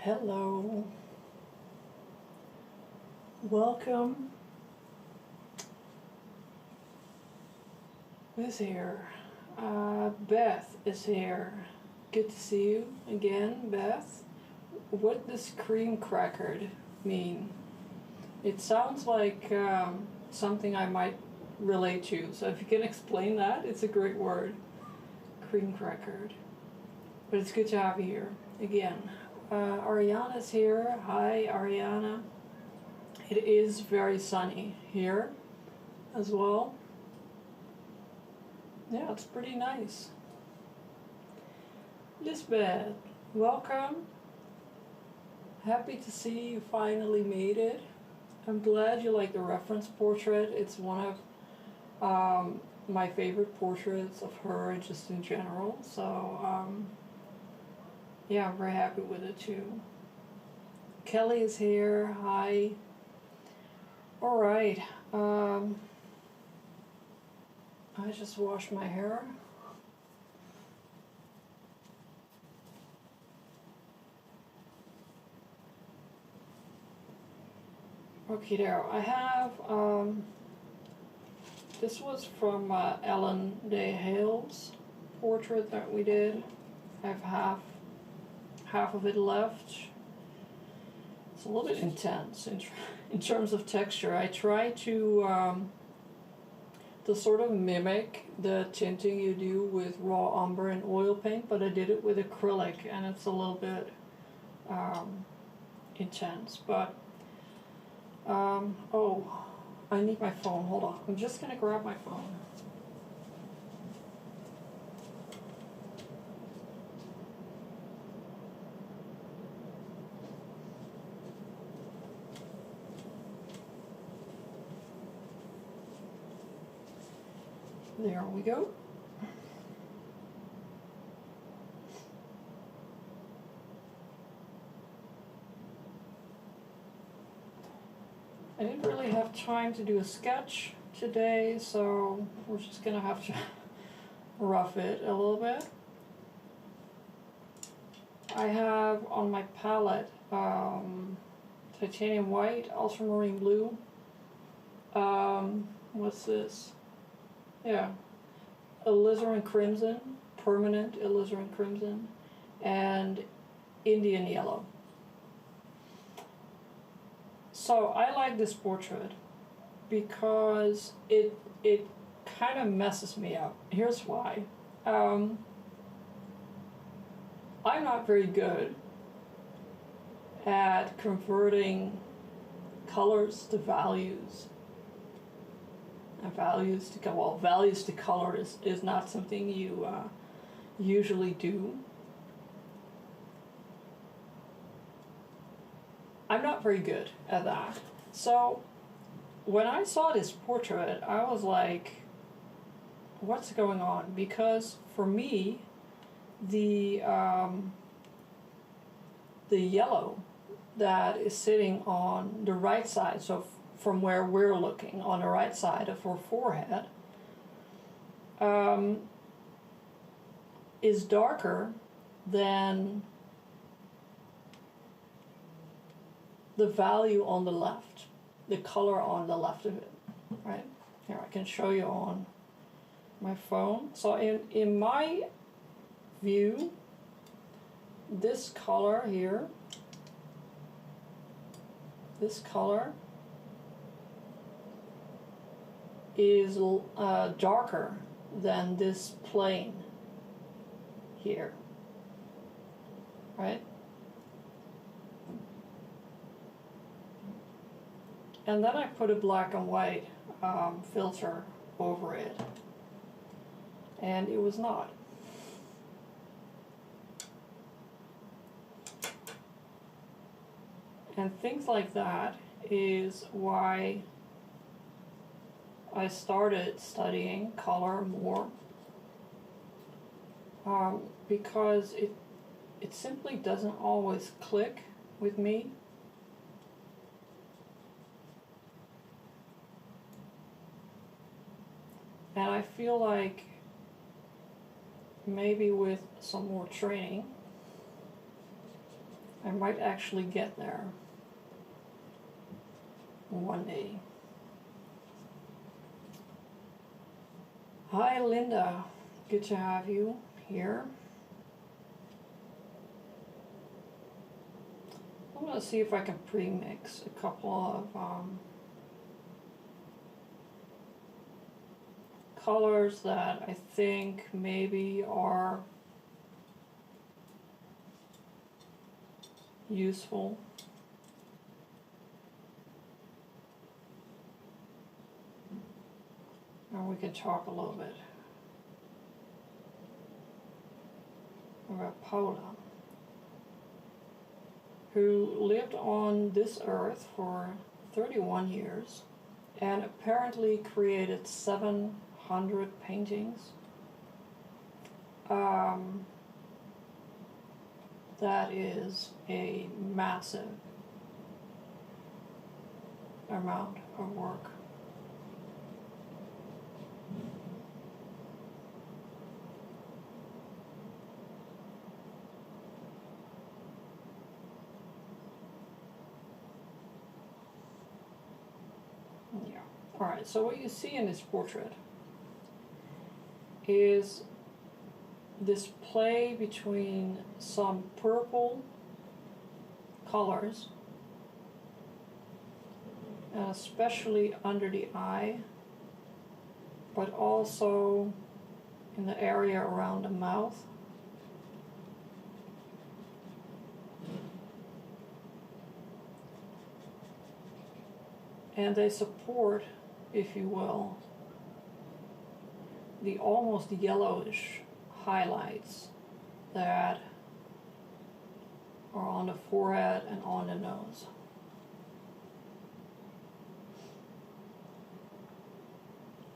Hello, welcome. Who's here? Beth is here. Good to see you again, Beth. What does cream crackered mean? It sounds like something I might relate to, so if you can explain that, it's a great word. Cream crackered. But it's good to have you here again. Ariana's here. Hi, Ariana. It is very sunny here as well. Yeah, it's pretty nice. Lisbeth, welcome. Happy to see you finally made it. I'm glad you like the reference portrait. It's one of my favorite portraits of her just in general. So, yeah, I'm very happy with it too. Kelly is here. Hi. All right. I just washed my hair. Okay, there. I have this was from Ellen de Hale's portrait that we did. I have half of it left. It's a little bit intense in terms of texture. I try to sort of mimic the tinting you do with raw umber and oil paint, but I did it with acrylic, and it's a little bit intense. But oh, I need my phone. Hold on. I'm just gonna grab my phone. There we go. I didn't really have time to do a sketch today, so we're just gonna have to rough it a little bit. I have on my palette titanium white, ultramarine blue. What's this? Yeah, alizarin crimson, permanent alizarin crimson, and Indian yellow. So I like this portrait because it kind of messes me up. Here's why. I'm not very good at converting colors to values. Values to color is not something you usually do. I'm not very good at that. So when I saw this portrait, I was like, what's going on? Because for me, the yellow that is sitting on the right side, so from where we're looking on the right side of her forehead, is darker than the value on the left, the color on the left of it, right? Here, I can show you on my phone. So in my view, this color here, this color is darker than this plane here, right? And then I put a black and white filter over it, and it was not. And things like that is why I started studying color more, because it simply doesn't always click with me. And I feel like maybe with some more training I might actually get there one day. Hi Linda, good to have you here. I'm going to see if I can pre-mix a couple of colors that I think maybe are useful. And we can talk a little bit about Paula, who lived on this earth for 31 years and apparently created 700 paintings. That is a massive amount of work. Yeah. All right, so what you see in this portrait is this play between some purple colors, especially under the eye, but also in the area around the mouth. And they support, if you will, the almost yellowish highlights that are on the forehead and on the nose.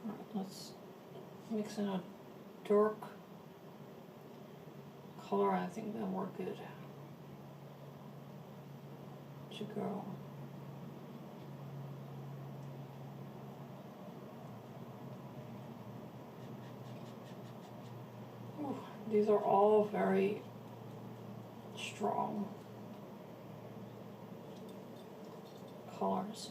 All right, let's mix in a dark color. I think that'll work good to go. These are all very strong colors.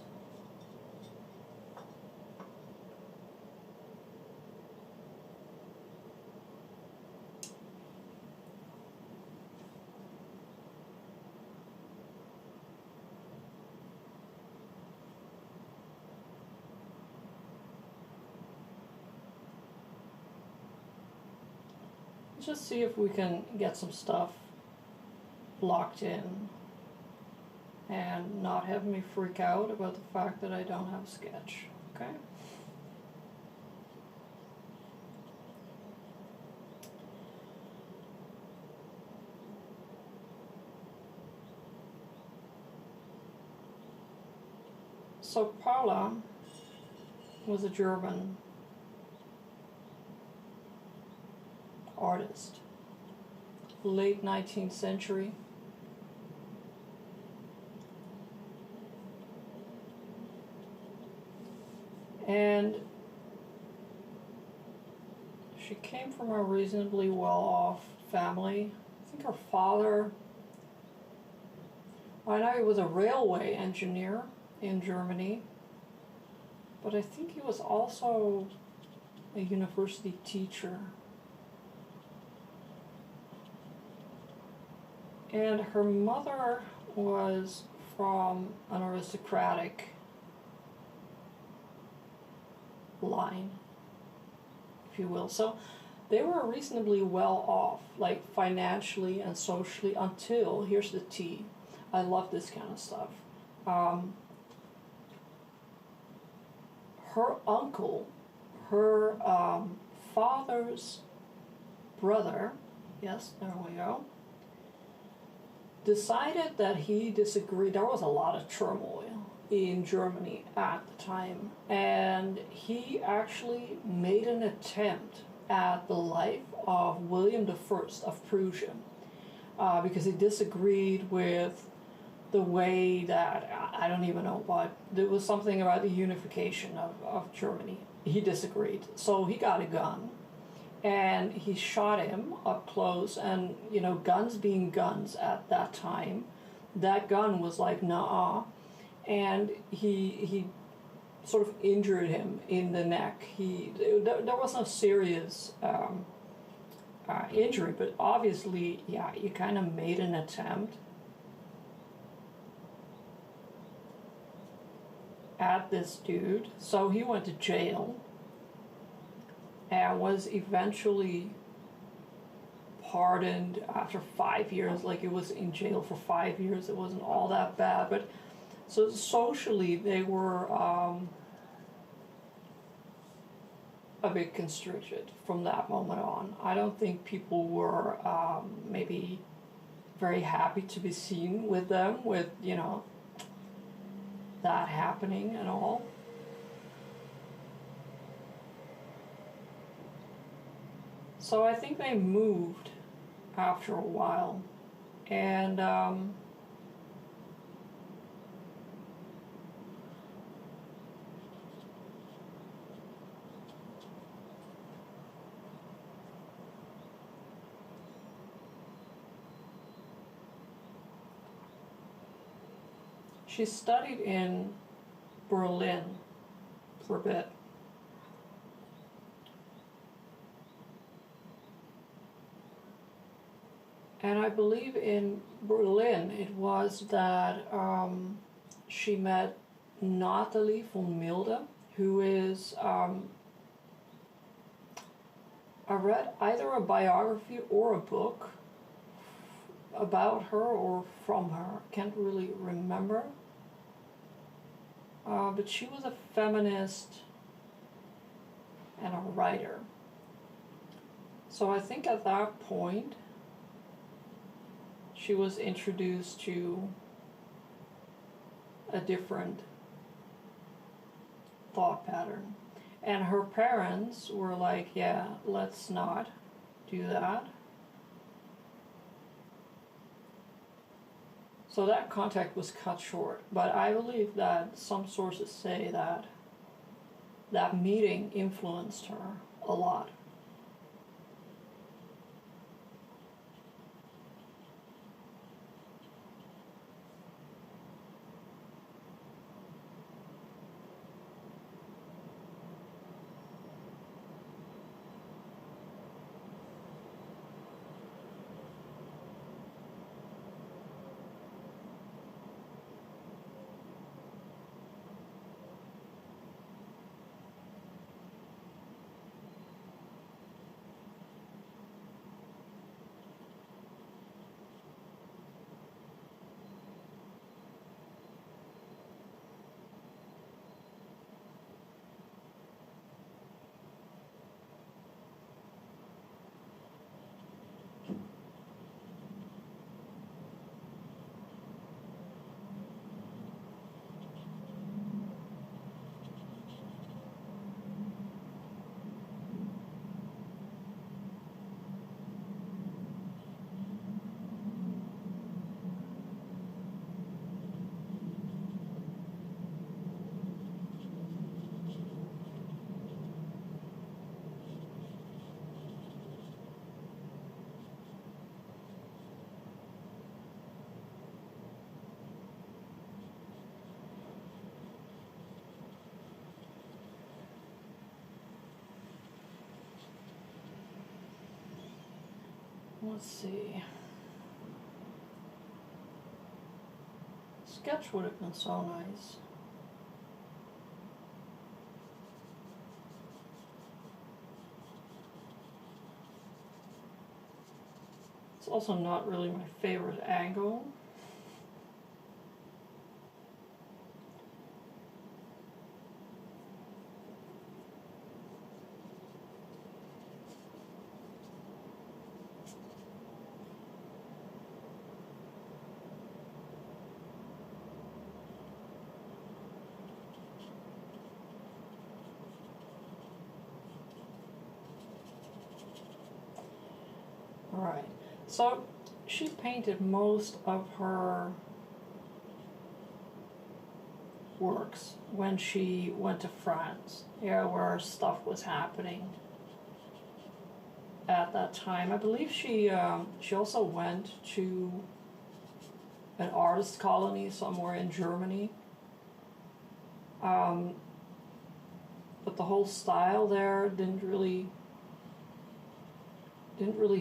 Just see if we can get some stuff locked in and not have me freak out about the fact that I don't have a sketch, okay? So Paula was a German artist, late 19th century. And she came from a reasonably well-off family. I think her father, I know he was a railway engineer in Germany, but I think he was also a university teacher. And her mother was from an aristocratic line, if you will. So they were reasonably well off, like financially and socially, until, here's the tea. I love this kind of stuff. Her uncle, her father's brother, yes, there we go, decided that he disagreed. There was a lot of turmoil in Germany at the time, and he actually made an attempt at the life of William I of Prussia, because he disagreed with the way that, I don't even know what, there was something about the unification of Germany. He disagreed, so he got a gun and he shot him up close. And you know, guns being guns at that time, that gun was like, nah, and he sort of injured him in the neck. There was no serious injury, but obviously, yeah, you kind of made an attempt at this dude. So he went to jail and was eventually pardoned after 5 years. Like, he was in jail for 5 years. It wasn't all that bad, but so socially they were a bit constricted from that moment on. I don't think people were maybe very happy to be seen with them, with, you know, that happening and all. So I think they moved after a while, and she studied in Berlin for a bit. And I believe in Berlin it was that she met Natalie von Milde, who is, I read either a biography or a book about her or from her. Can't really remember. But she was a feminist and a writer. So I think at that point she was introduced to a different thought pattern. And her parents were like, yeah, let's not do that. So that contact was cut short. But I believe that some sources say that that meeting influenced her a lot. Let's see. Sketch would have been so nice. It's also not really my favorite angle. Alright, so she painted most of her works when she went to France, where stuff was happening at that time. I believe she also went to an artist colony somewhere in Germany. But the whole style there didn't really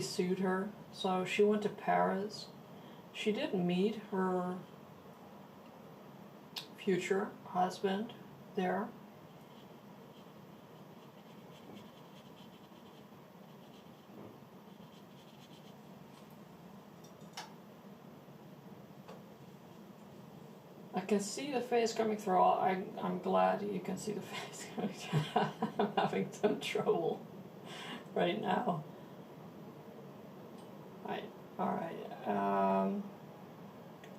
suit her, so she went to Paris. She did meet her future husband there. I can see the face coming through. I'm glad you can see the face coming through. I'm having some trouble right now. Alright,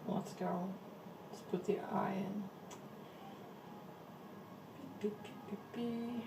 let's go. Let's put the eye in. Beep, beep, beep, beep, beep.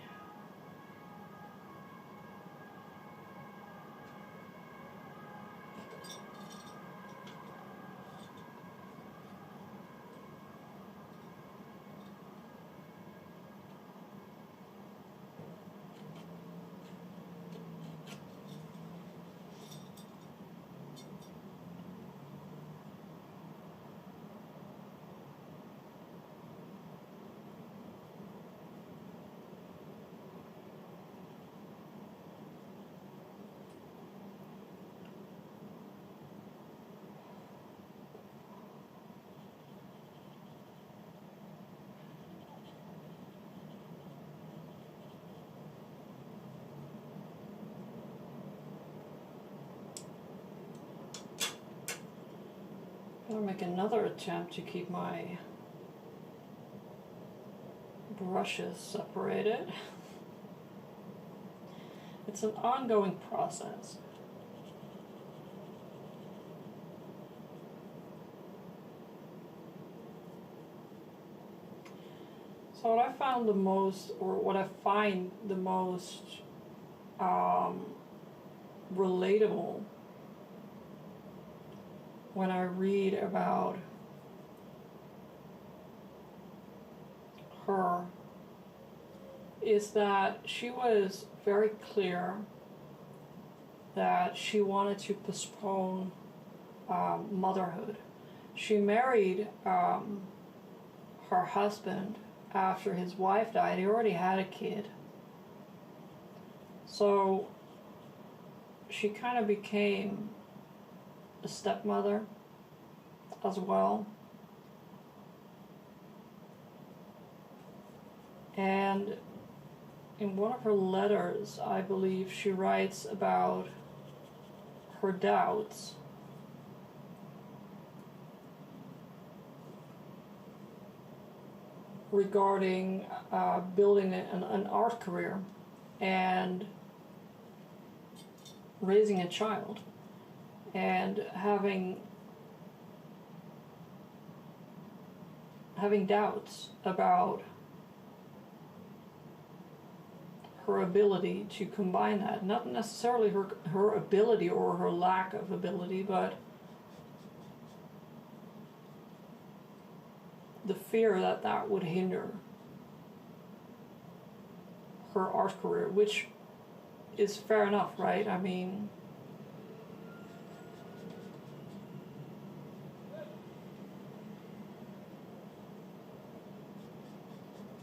I'll make another attempt to keep my brushes separated. It's an ongoing process. So what I found the most, or what I find the most relatable when I read about her is that she was very clear that she wanted to postpone motherhood. She married her husband after his wife died. He already had a kid. So she kind of became a stepmother as well. And in one of her letters, I believe she writes about her doubts regarding building an art career and raising a child, and having doubts about her ability to combine that. Not necessarily her ability or her lack of ability, but the fear that that would hinder her art career, which is fair enough, right? I mean,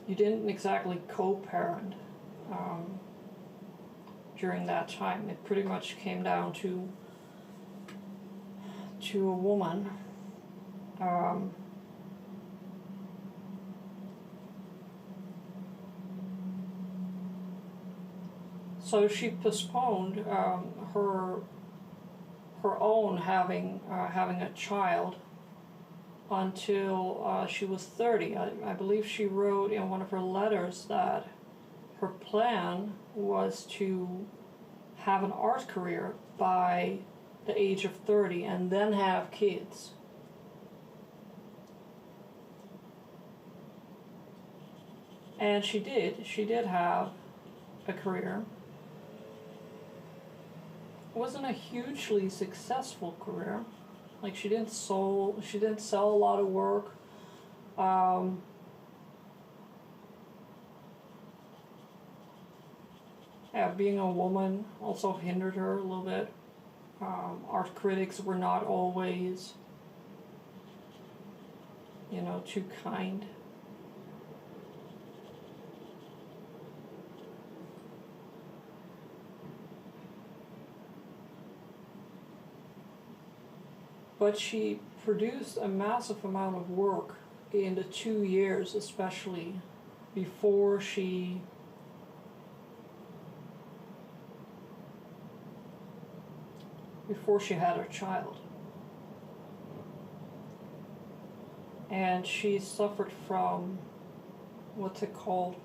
you didn't exactly co-parent during that time. It pretty much came down to a woman so she postponed her own having a child until she was 30. I believe she wrote in one of her letters that her plan was to have an art career by the age of 30 and then have kids. And she did have a career. It wasn't a hugely successful career. Like, she didn't sell a lot of work. Yeah, being a woman also hindered her a little bit. Art critics were not always too kind. But she produced a massive amount of work in the 2 years, especially before she had her child. And she suffered from what's it called?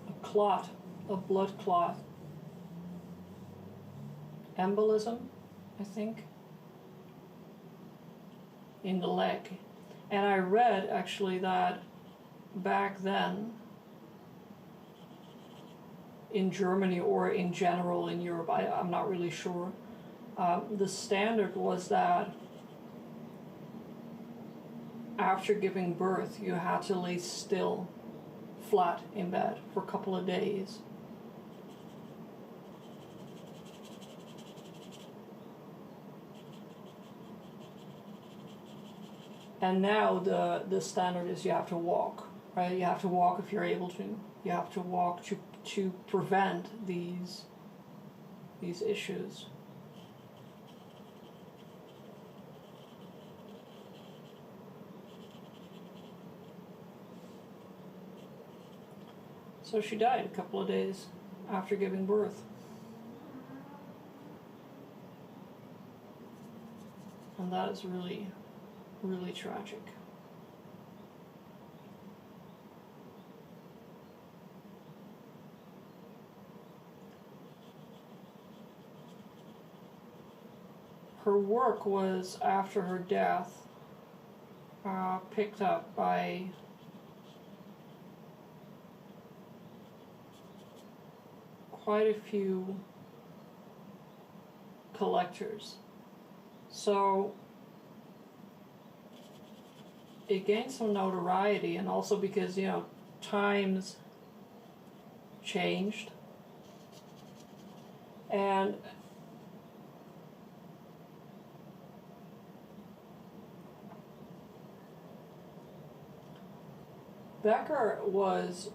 A clot, a blood clot. Embolism, I think, in the leg. And I read actually that back then in Germany or in general in Europe, I'm not really sure, the standard was that after giving birth you had to lay still, flat in bed for a couple of days. And now the standard is you have to walk, right? You have to walk if you're able to. You have to walk to prevent these issues. So she died a couple of days after giving birth. And that is really, really tragic. Her work was, after her death, picked up by quite a few collectors. So it gained some notoriety, and also because, times changed. And Becker was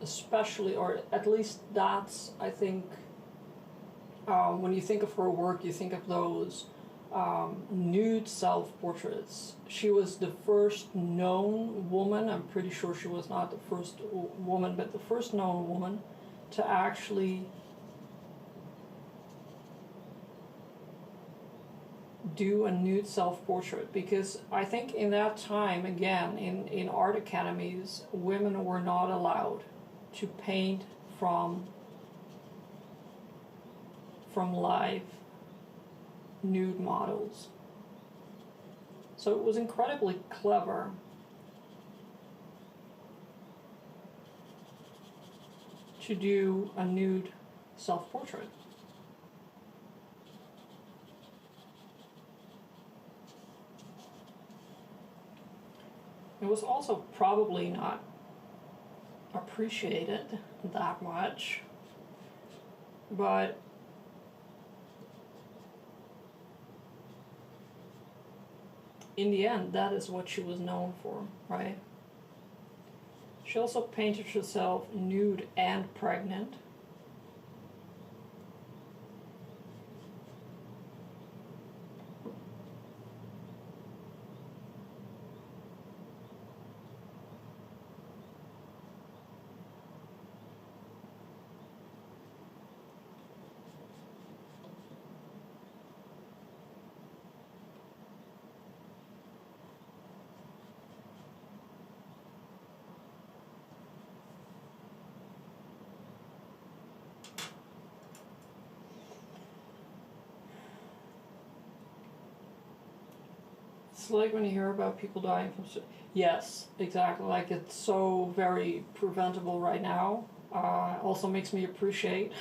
especially, or at least that's, I think, when you think of her work, you think of those nude self-portraits. She was the first known woman, I'm pretty sure she was not the first woman, but the first known woman to actually do a nude self-portrait, because I think in that time, again, in art academies, women were not allowed to paint from live nude models. So it was incredibly clever to do a nude self-portrait. It was also probably not appreciated that much, but in the end, that is what she was known for, right? She also painted herself nude and pregnant. It's like when you hear about people dying from... Yes, exactly. Like, it's so very preventable right now. Also makes me appreciate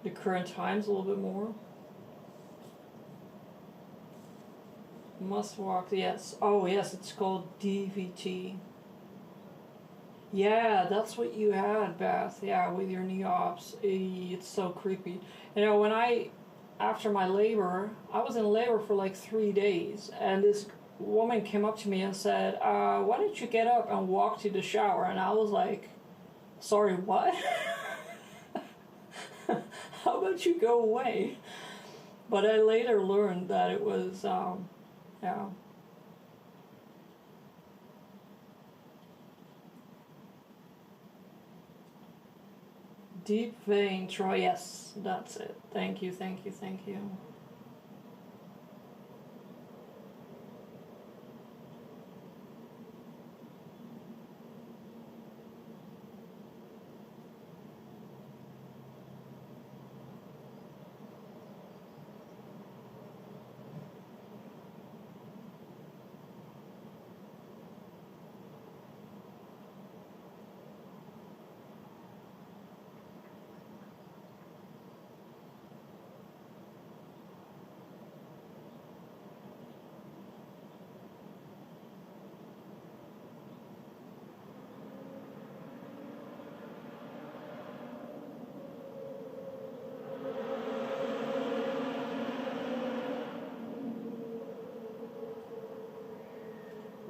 the current times a little bit more. Must walk, yes. Oh, yes, it's called DVT. Yeah, that's what you had, Beth. Yeah, with your knee ops. It's so creepy. When after my labor, I was in labor for like 3 days, and this woman came up to me and said, why don't you get up and walk to the shower? And I was like, sorry, what? How about you go away? But I later learned that it was, yeah. Deep vein, Troy, yes, that's it. Thank you, thank you, thank you.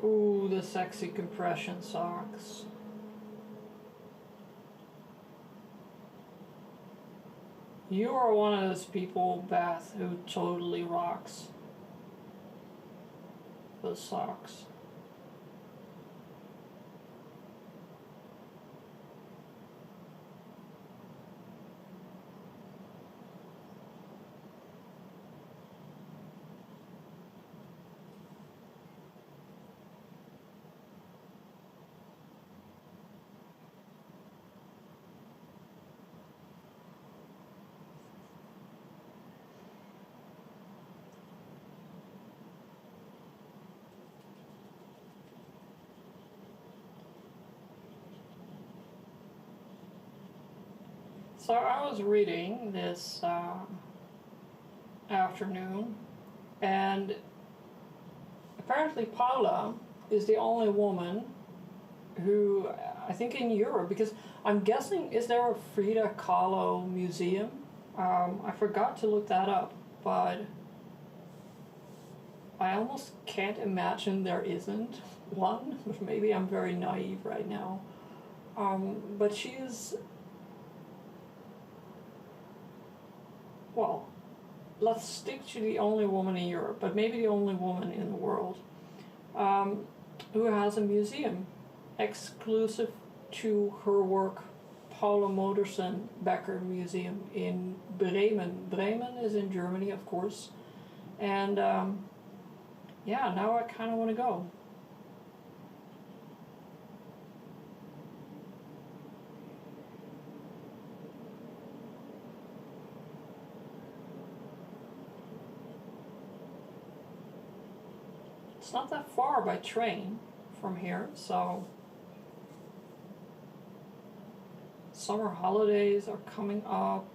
Ooh, the sexy compression socks. You are one of those people, Beth, who totally rocks those socks. So I was reading this afternoon, and apparently Paula is the only woman who, I think in Europe, because I'm guessing, is there a Frida Kahlo museum? I forgot to look that up, but I almost can't imagine there isn't one, but maybe I'm very naive right now. But she is, well, let's stick to the only woman in Europe, but maybe the only woman in the world, who has a museum exclusive to her work, Paula Modersohn-Becker Museum in Bremen. Bremen is in Germany, of course. And yeah, now I kind of want to go. It's not that far by train from here, so summer holidays are coming up.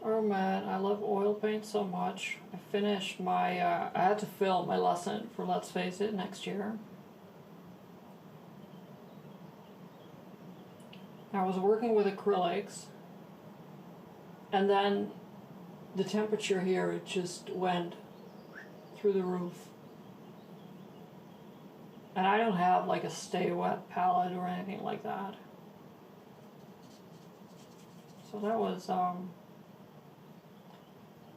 Oh man, I love oil paint so much. I finished my, I had to film my lesson for Let's Face It next year. I was working with acrylics, and then the temperature here, it just went through the roof. And I don't have like a stay wet palette or anything like that. So that was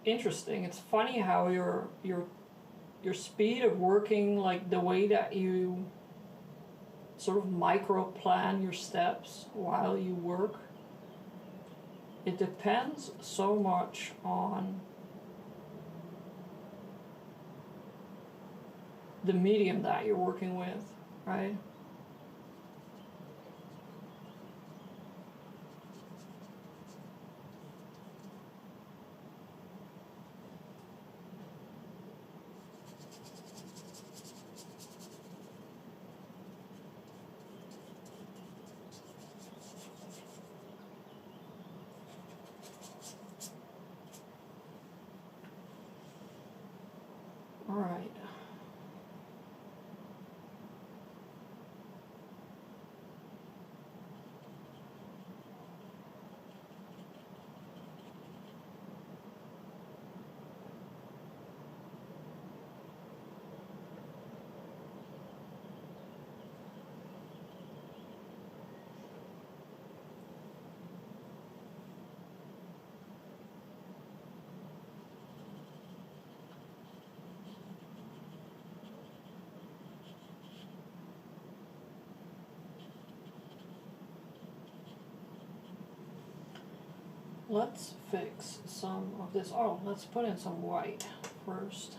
interesting. It's funny how your speed of working, like the way that you sort of micro plan your steps while you work, it depends so much on the medium that you're working with, right? All right. Let's fix some of this. Oh, let's put in some white first.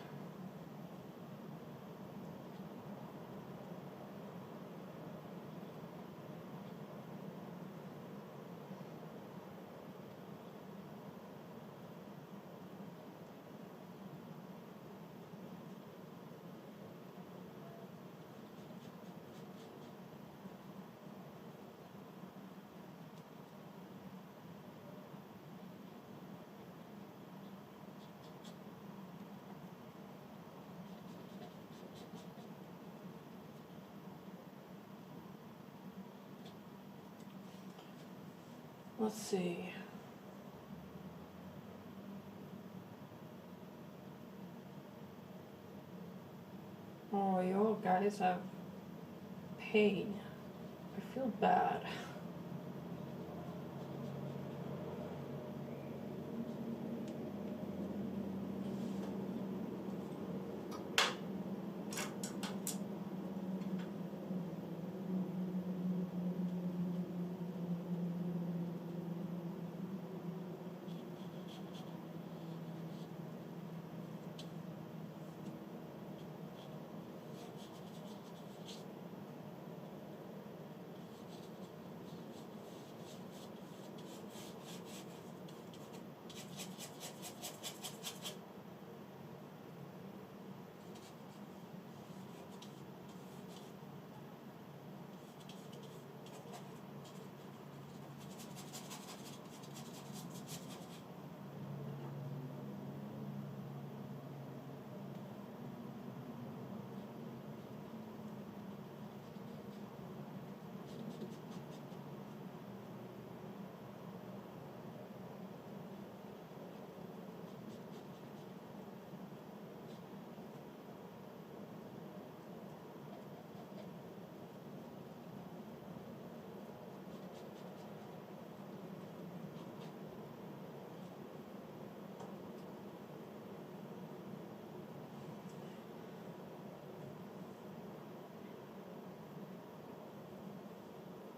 Let's see. Oh, you all guys have pain. I feel bad.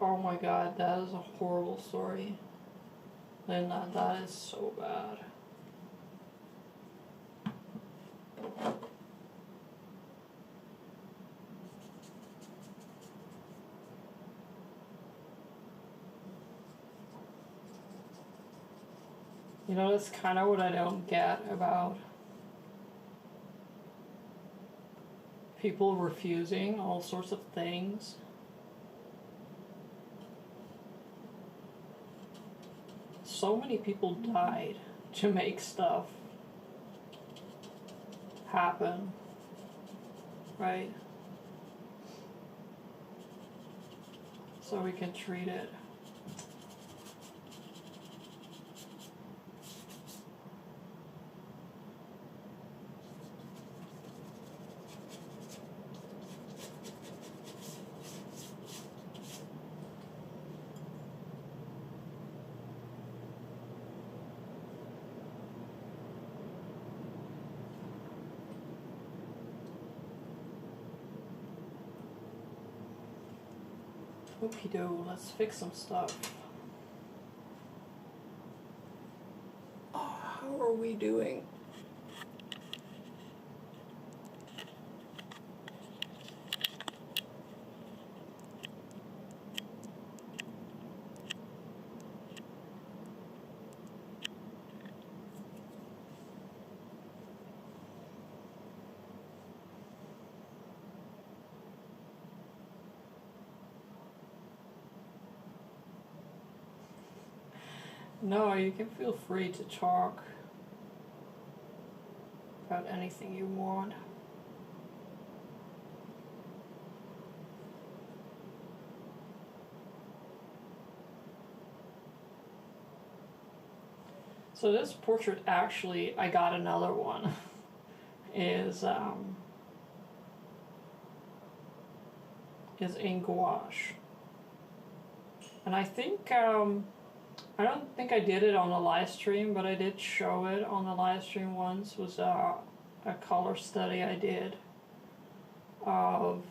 Oh my god, that is a horrible story. Linda, that is so bad. You know, that's kind of what I don't get about people refusing all sorts of things. So many people died to make stuff happen, right? So we can treat it. Okie-do, let's fix some stuff. Oh, how are we doing? No, you can feel free to talk about anything you want. So this portrait, actually, I got another one, is in gouache. And I think, I don't think I did it on the live stream, but I did show it on the live stream once. It was a color study I did of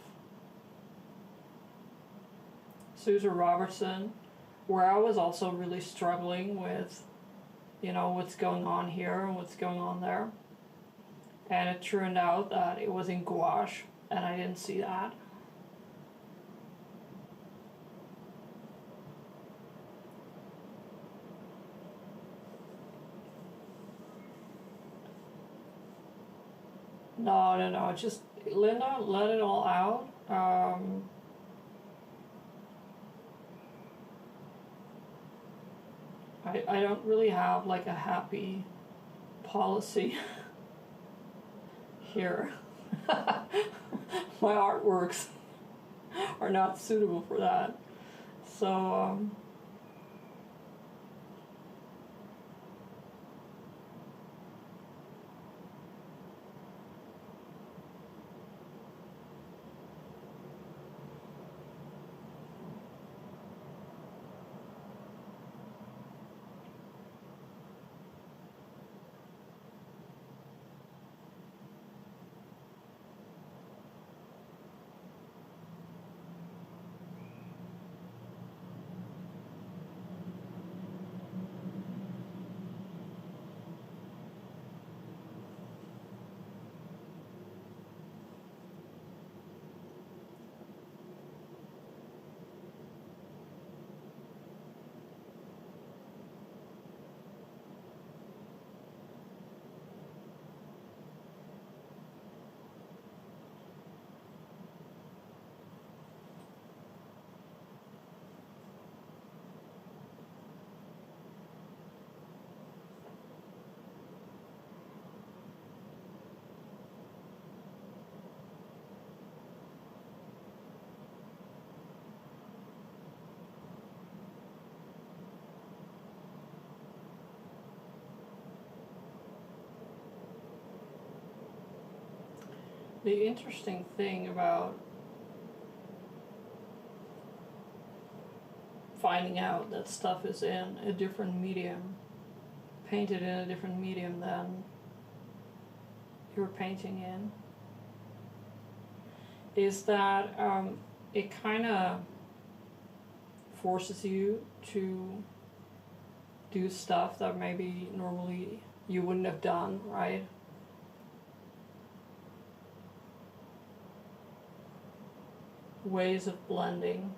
Susan Robertson, where I was also really struggling with, you know, what's going on here and what's going on there. And it turned out that it was in gouache, and I didn't see that. No, just, Linda, let it all out. I don't really have like a happy policy here. My artworks are not suitable for that. So, the interesting thing about finding out that stuff is in a different medium, painted in a different medium than you're painting in, is that it kind of forces you to do stuff that maybe normally you wouldn't have done, right? Ways of blending.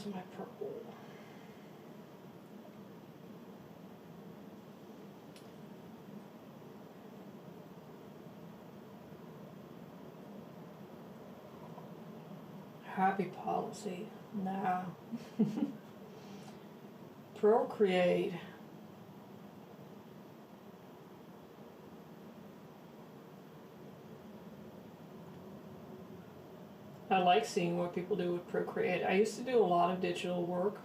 Where's my purple? Happy policy. Nah. Procreate. I like seeing what people do with Procreate. I used to do a lot of digital work,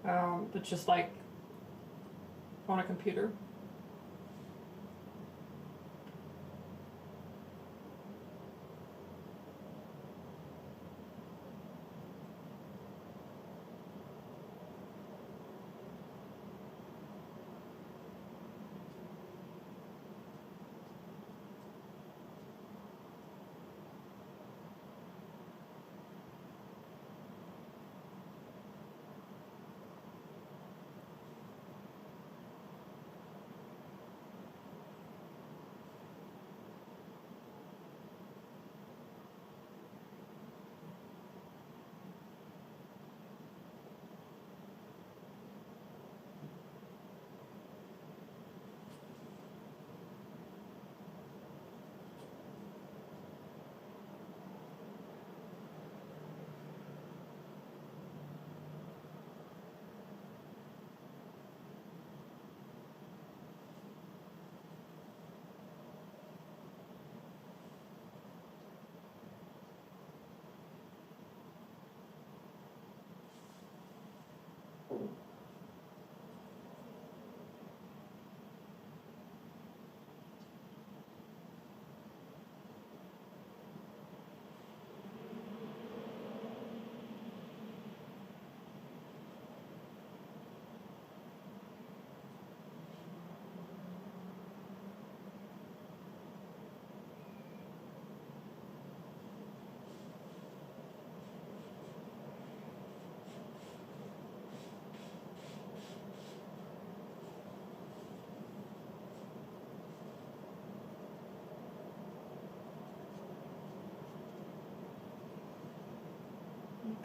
but just like on a computer.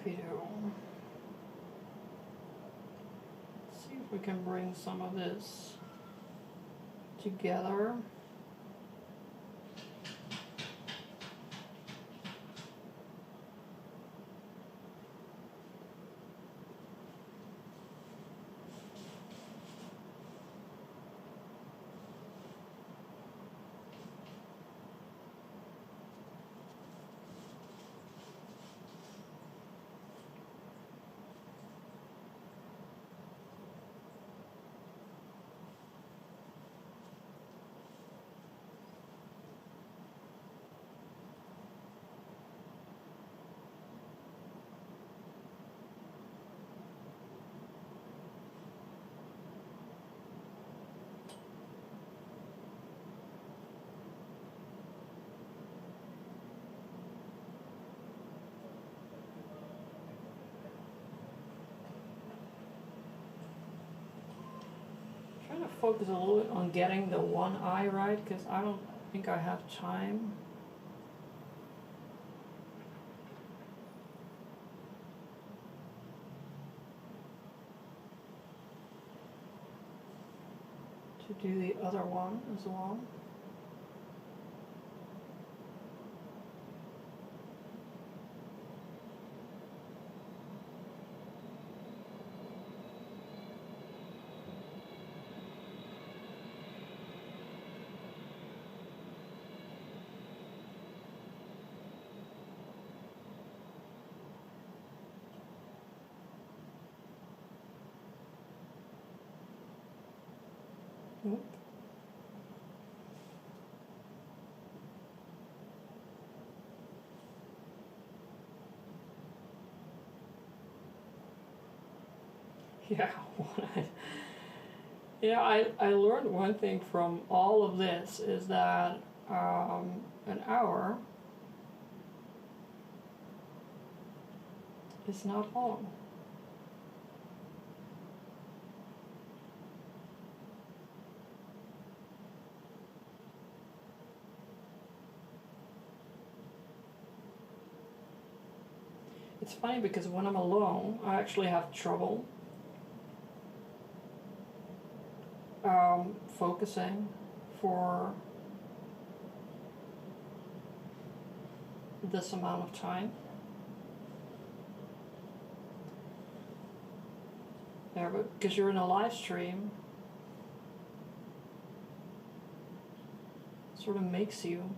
Okay, let's see if we can bring some of this together. Trying to focus a little bit on getting the one eye right, because I don't think I have time. To do the other one as well. Oop. Yeah, yeah. I learned one thing from all of this is that an hour is not long. It's funny because when I'm alone, I actually have trouble focusing for this amount of time. There, but because you're in a live stream, it sort of makes you.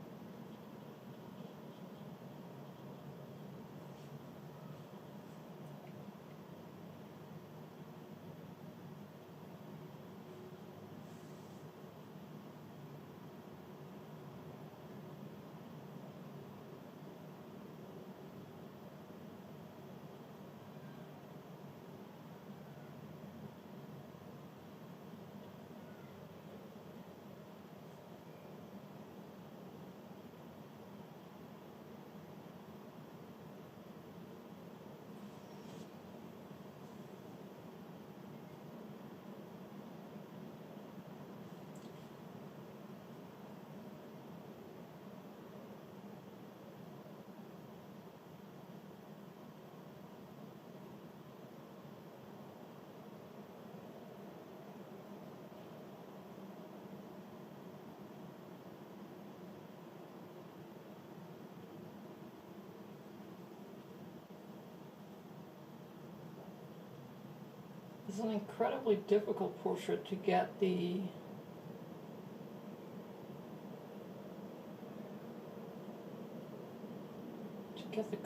It's an incredibly difficult portrait to get the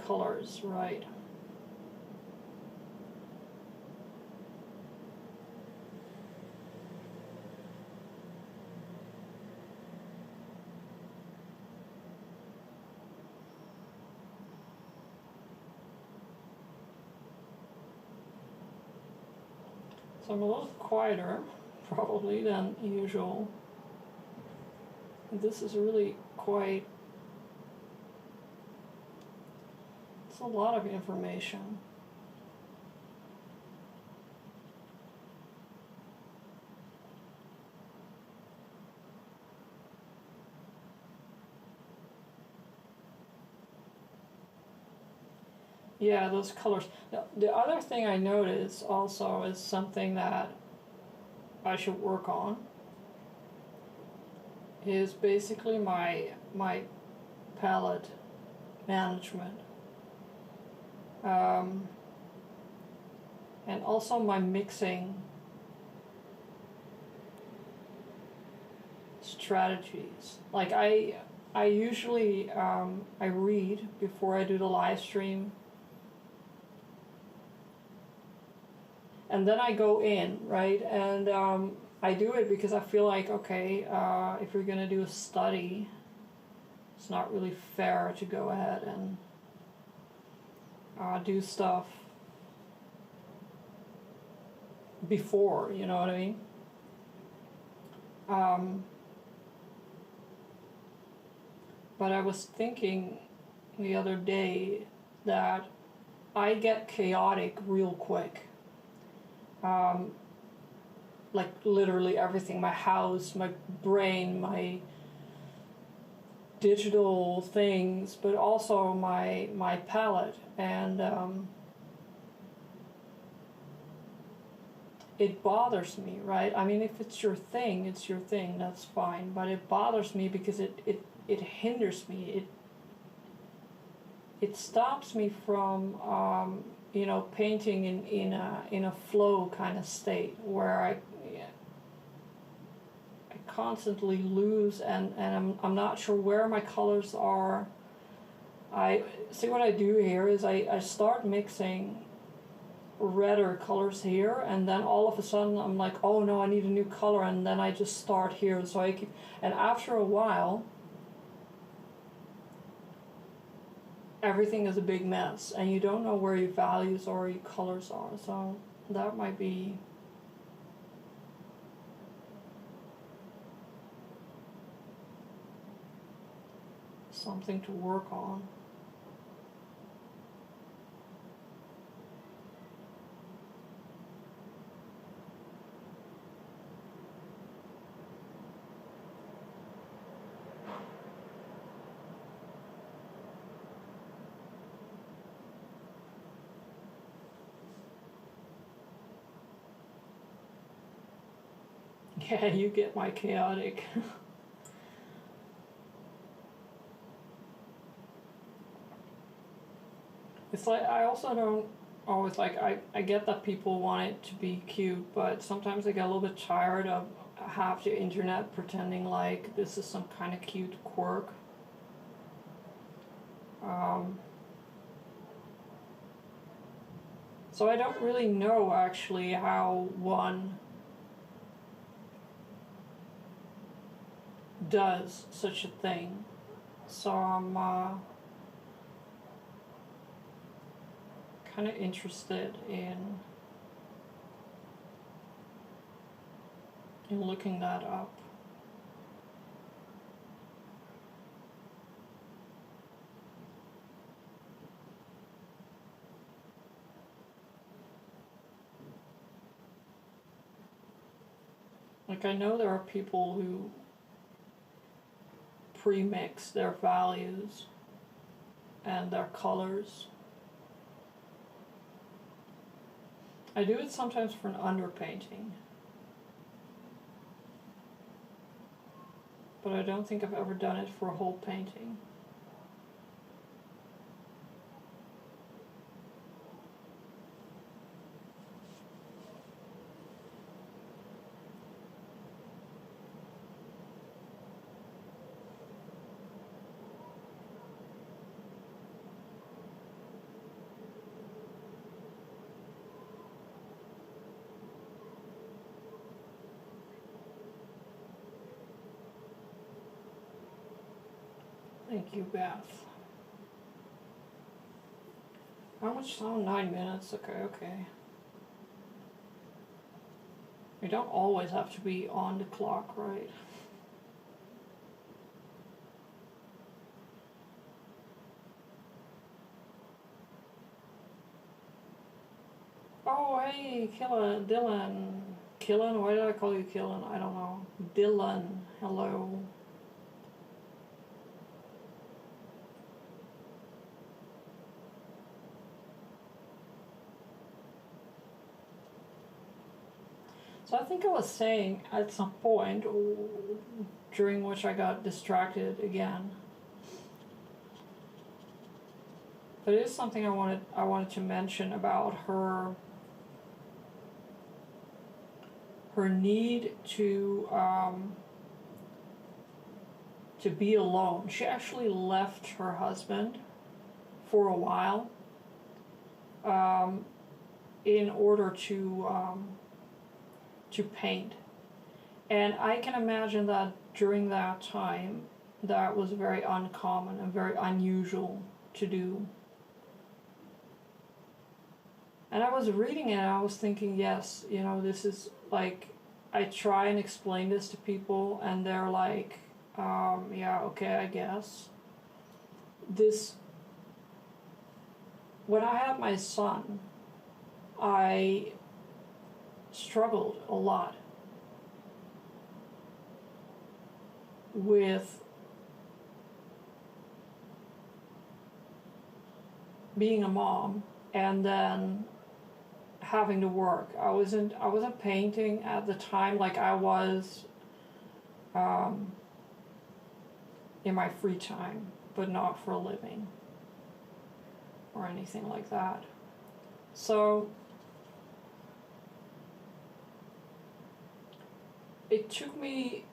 colors right. So I'm a little quieter, probably, than usual. This is really quite, it's a lot of information. Yeah, those colors. The other thing I notice also is something that I should work on is basically my palette management. And also my mixing strategies. Like I usually I read before I do the live stream. And then I go in, right? And I do it because I feel like, okay, if you're going to do a study, it's not really fair to go ahead and do stuff before, you know what I mean? But I was thinking the other day that I get chaotic real quick. Like literally everything, my house, my brain, my digital things, but also my palette. And it bothers me, right? I mean, if it's your thing, it's your thing, that's fine. But it bothers me because it hinders me. It stops me from painting in a flow kind of state where I constantly lose and I'm not sure where my colors are. I see what I do here is I start mixing redder colors here, and then all of a sudden I'm like, oh no, I need a new color, and then I just start here. So I keep, and after a while everything is a big mess, and you don't know where your values or your colors are. So that might be something to work on. Yeah, you get my chaotic. It's like, I also don't always like, I get that people want it to be cute, but sometimes I get a little bit tired of half the internet pretending like this is some kind of cute quirk. So I don't really know actually how one does such a thing. So I'm kind of interested in looking that up. Like, I know there are people who pre-mix their values and their colors. I do it sometimes for an underpainting, but I don't think I've ever done it for a whole painting. Thank you, Beth. How much time? 9 minutes? Okay. We don't always have to be on the clock, right? Oh, hey, Dylan. Killen? Why did I call you Killen? I don't know. Dylan, hello. So I think I was saying at some point during which I got distracted again. But it is something I wanted to mention about her need to be alone. She actually left her husband for a while in order to paint. And I can imagine that during that time, that was very uncommon and very unusual to do. And I was reading it and I was thinking, yes, you know, this is like, I try and explain this to people and they're like, yeah, okay, I guess. When I had my son, I struggled a lot with being a mom and then having to work. I wasn't painting at the time like I was in my free time, but not for a living or anything like that. So it took me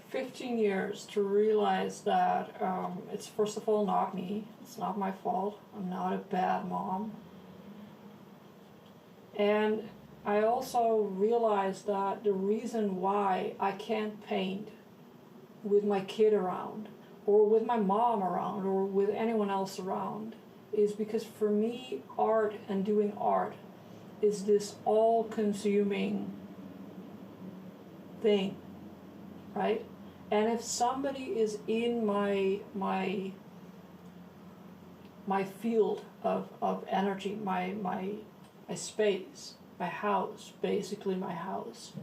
15 years to realize that it's first of all not me, it's not my fault, I'm not a bad mom. And I also realized that the reason why I can't paint with my kid around, or with my mom around, or with anyone else around, is because for me, art and doing art is this all-consuming thing, right? And if somebody is in my field of energy, my space, my house, basically my house,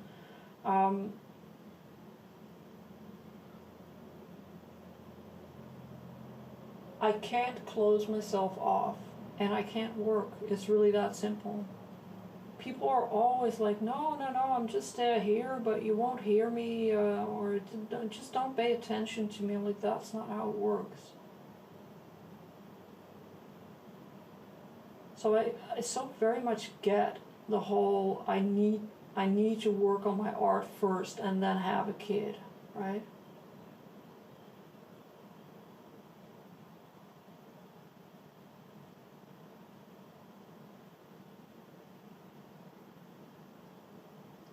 I can't close myself off and I can't work. It's really that simple. people are always like, no, I'm just here, but you won't hear me, or just don't pay attention to me. I'm like, that's not how it works. So I so very much get the whole I need to work on my art first and then have a kid, right?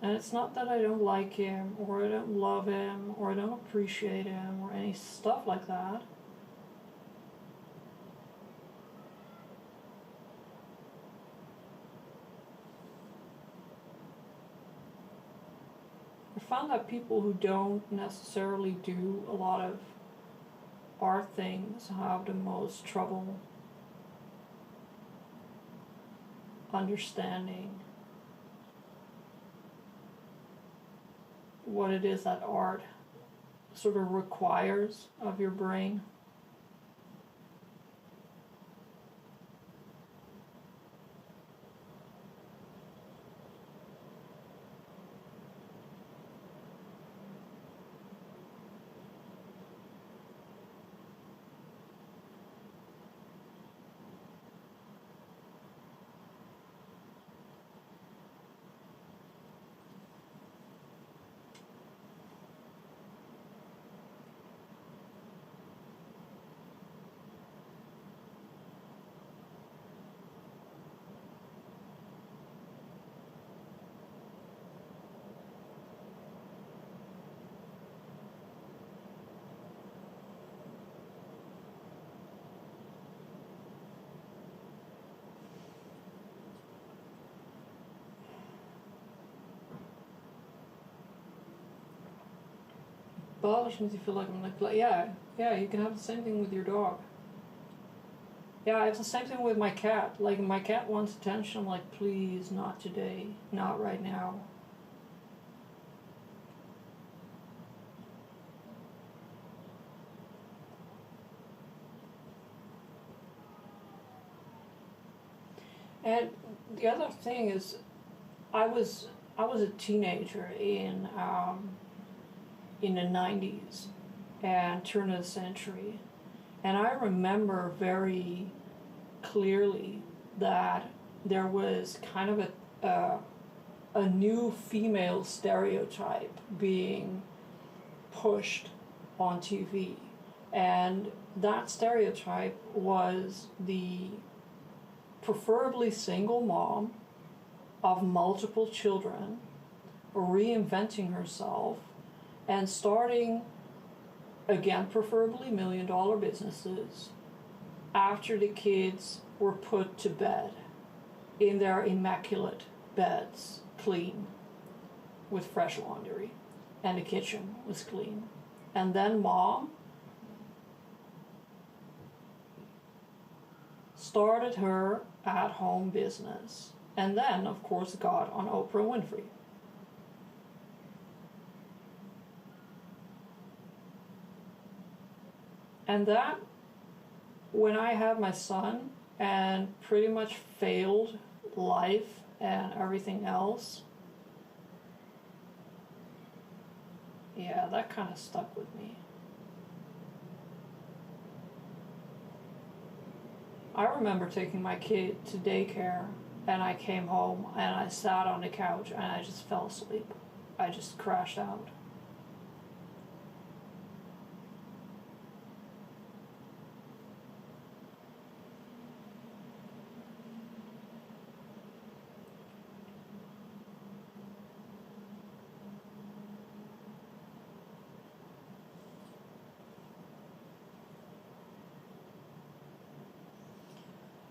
And it's not that I don't like him, or I don't love him, or I don't appreciate him, or any stuff like that. I found that people who don't necessarily do a lot of art things have the most trouble understanding what it is that art sort of requires of your brain. Abolishes makes you feel like I'm like, yeah, you can have the same thing with your dog. Yeah, it's the same thing with my cat. Like, my cat wants attention. I'm like, please, not today. Not right now. And the other thing is, I was a teenager in the 90s and turn of the century, and I remember very clearly that there was kind of a new female stereotype being pushed on TV, and that stereotype was the preferably single mom of multiple children, reinventing herself and starting, again, preferably $1 million businesses after the kids were put to bed in their immaculate beds, clean, with fresh laundry, and the kitchen was clean. And then mom started her at-home business, and then, of course, got on Oprah Winfrey. And that, when I had my son and pretty much failed life and everything else, yeah, that kind of stuck with me. I remember taking my kid to daycare, and I came home and I sat on the couch and I just fell asleep. I just crashed out.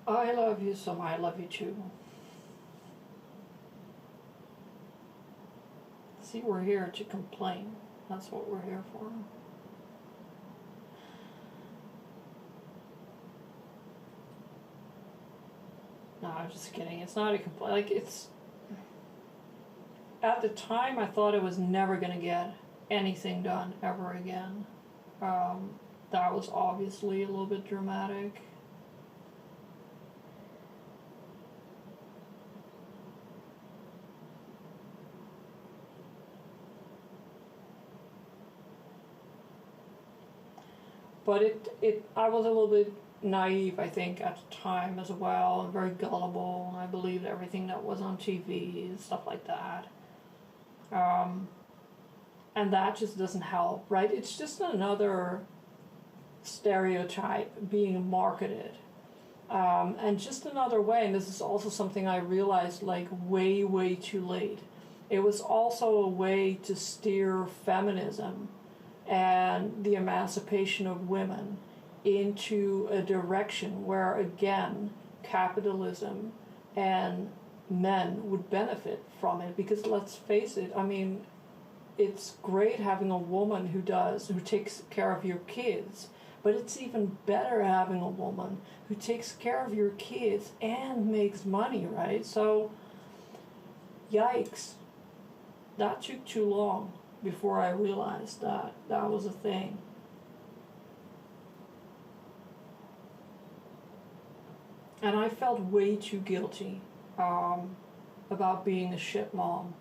I love you, so I love you too. See, we're here to complain. That's what we're here for. No, I'm just kidding. It's not a complaint. Like, it's... At the time, I thought I was never going to get anything done ever again. That was obviously a little bit dramatic. But I was a little bit naive, I think, at the time as well, and very gullible, and I believed everything that was on TV and stuff like that. And that just doesn't help, right? It's just another stereotype being marketed. And just another way, and this is also something I realized like way, way too late. It was also a way to steer feminism and the emancipation of women into a direction where, again, capitalism and men would benefit from it. Because let's face it, I mean, it's great having a woman who takes care of your kids, but it's even better having a woman who takes care of your kids and makes money, right? So, yikes. That took too long before I realized that that was a thing. And I felt way too guilty about being a shit mom.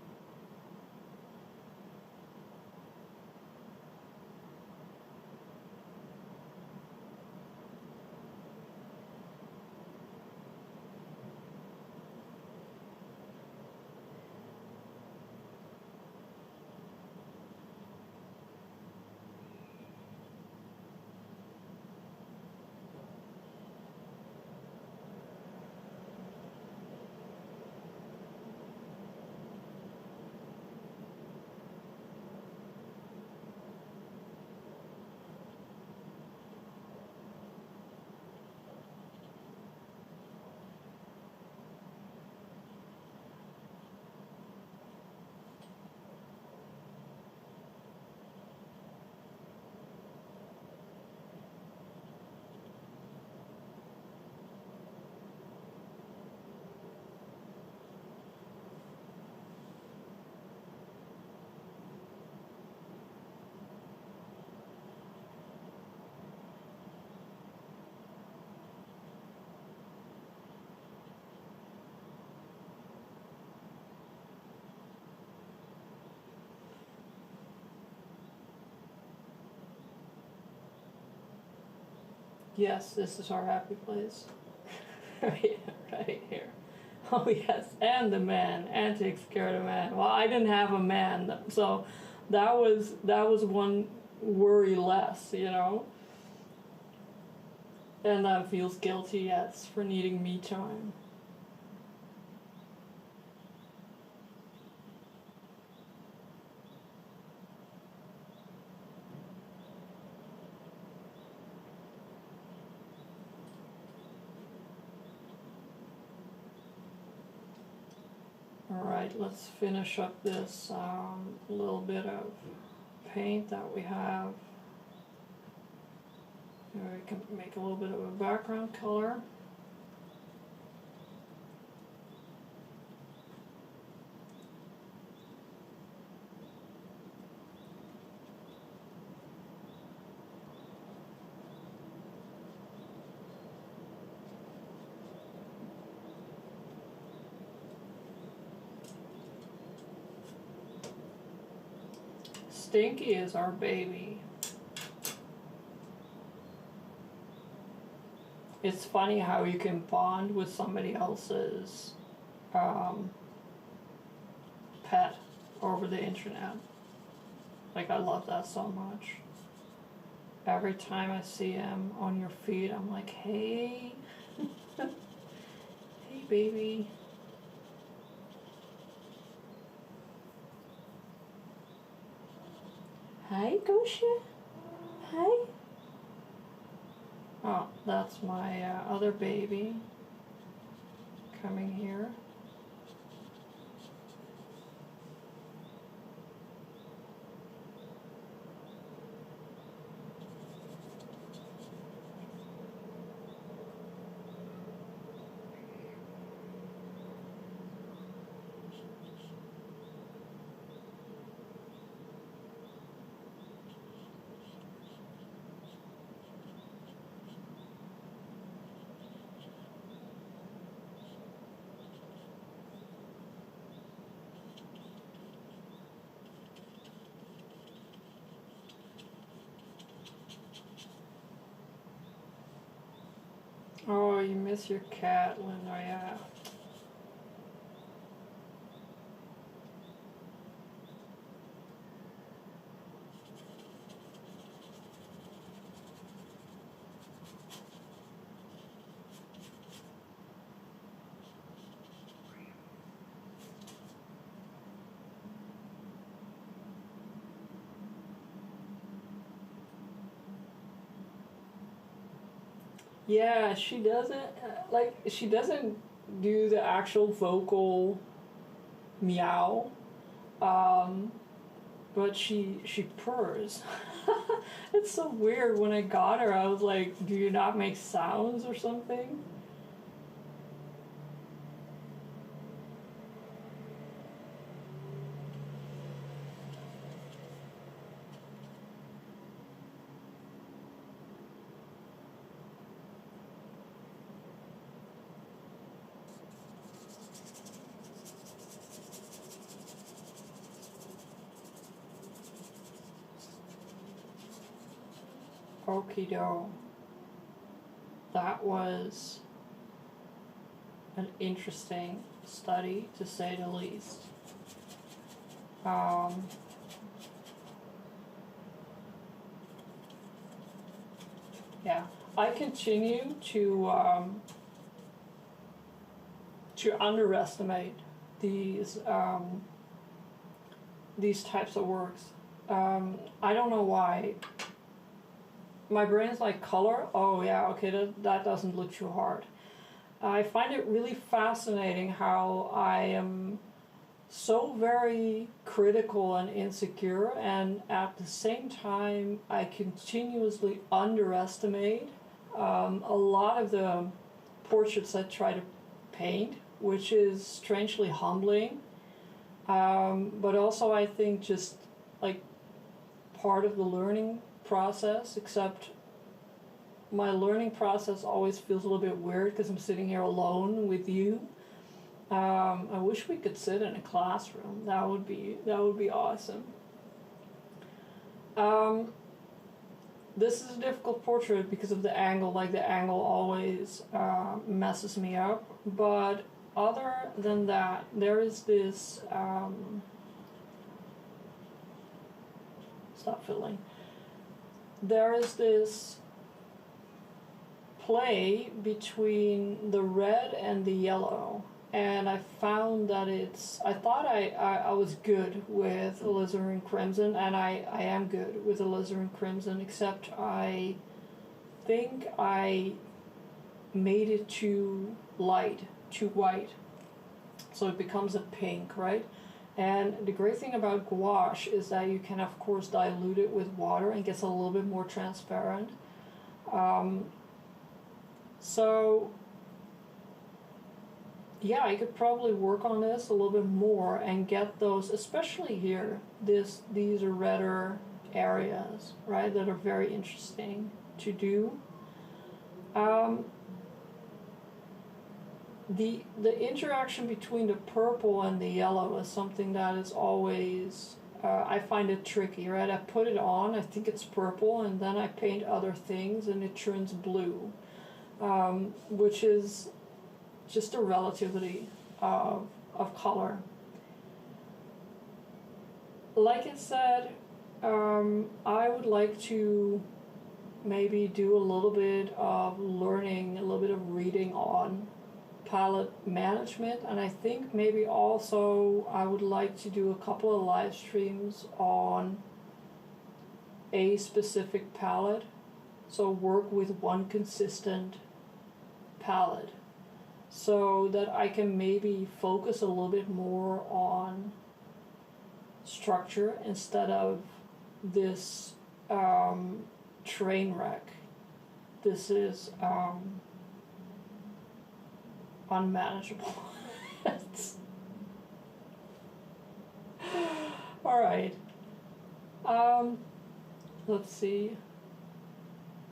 Yes, this is our happy place. right here. Oh yes, and the man, and takes care of the man. Well, I didn't have a man, so that was one worry less, you know. And feels guilty, yes, for needing me time. Alright, let's finish up this little bit of paint that we have. Here we can make a little bit of a background color. Stinky is our baby. It's funny how you can bond with somebody else's pet over the internet. Like, I love that so much. Every time I see him on your feed, I'm like, hey, hey baby. Hi, Gosha. Hi. Oh, that's my other baby coming here. Oh, you miss your cat, Linda, yeah. Yeah, she doesn't, she doesn't do the actual vocal meow, um, but she purrs. It's so weird. When I got her, I was like, do you not make sounds or something? Okie doke. That was an interesting study, to say the least. Um, yeah, I continue to underestimate these these types of works. I don't know why. My brain's like, color? Oh yeah, okay, that doesn't look too hard. I find it really fascinating how I am so very critical and insecure, and at the same time I continuously underestimate a lot of the portraits I try to paint, which is strangely humbling, but also I think just like part of the learning process, except my learning process always feels a little bit weird because I'm sitting here alone with you. I wish we could sit in a classroom. That would be awesome. This is a difficult portrait because of the angle. Like, the angle always messes me up. But other than that, there is this stop fiddling. There is this play between the red and the yellow, and I found that I thought I was good with alizarin crimson, and I am good with alizarin crimson, except I think I made it too light, too white, so it becomes a pink, right? And the great thing about gouache is that you can of course dilute it with water and it gets a little bit more transparent. So yeah, I could probably work on this a little bit more and get those, especially here, these are redder areas, right, that are very interesting to do. The interaction between the purple and the yellow is something that is always, I find it tricky, right? I put it on, I think it's purple, and then I paint other things and it turns blue, which is just a relativity of color. Like I said, I would like to maybe do a little bit of learning, a little bit of reading on palette management, and I think maybe also I would like to do a couple of live streams on a specific palette, so work with one consistent palette, so that I can maybe focus a little bit more on structure instead of this train wreck. This is unmanageable. Alright. Let's see.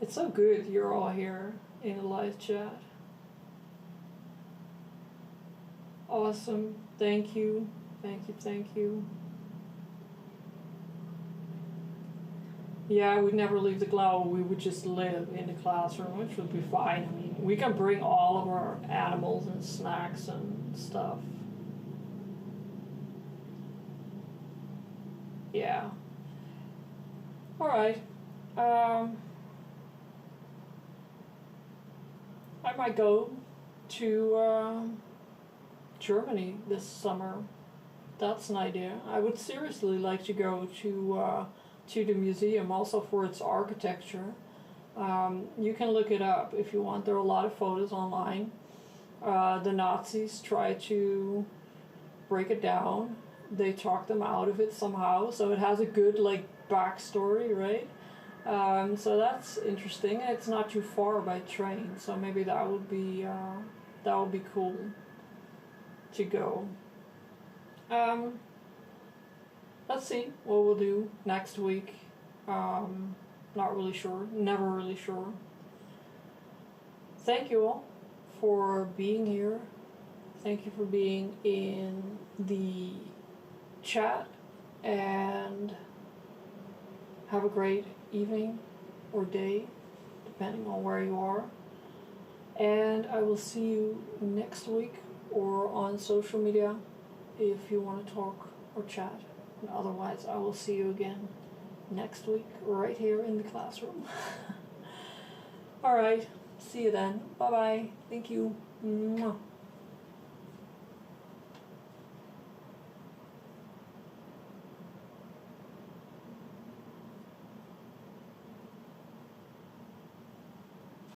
It's so good you're all here in a live chat. Awesome. Thank you. Thank you. Thank you. Yeah, we'd never leave the class. We would just live in the classroom, which would be fine. I mean, we can bring all of our animals and snacks and stuff. Yeah. All right. I might go to Germany this summer. That's an idea. I would seriously like to go to the museum, also for its architecture. You can look it up if you want. There are a lot of photos online. The Nazis tried to break it down. They talked them out of it somehow, so it has a good like backstory, right? So that's interesting. It's not too far by train, so maybe that would be cool to go. Let's see what we'll do next week. Not really sure. Never really sure. Thank you all for being here. Thank you for being in the chat, and have a great evening or day, depending on where you are. And I will see you next week or on social media if you want to talk or chat. And otherwise, I will see you again next week right here in the classroom. All right, see you then. Bye bye. Thank you. Mwah.